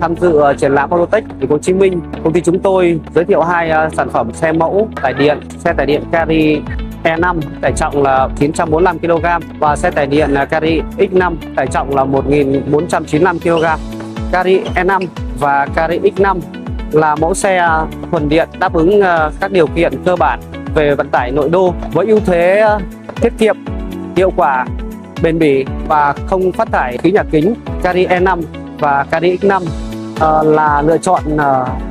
tham dự triển lãm Autotech Thành phố Hồ Chí Minh. Công ty chúng tôi giới thiệu hai sản phẩm xe mẫu tải điện, xe tải điện Carry E5 tải trọng là 945 kg và xe tải điện Carry X5 tải trọng là 1495 kg. Carry E5 và Carry X5 là mẫu xe thuần điện đáp ứng các điều kiện cơ bản về vận tải nội đô với ưu thế tiết kiệm, hiệu quả, bền bỉ và không phát thải khí nhà kính. Carry E5 và Carry X5 là lựa chọn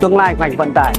tương lai của ngành vận tải.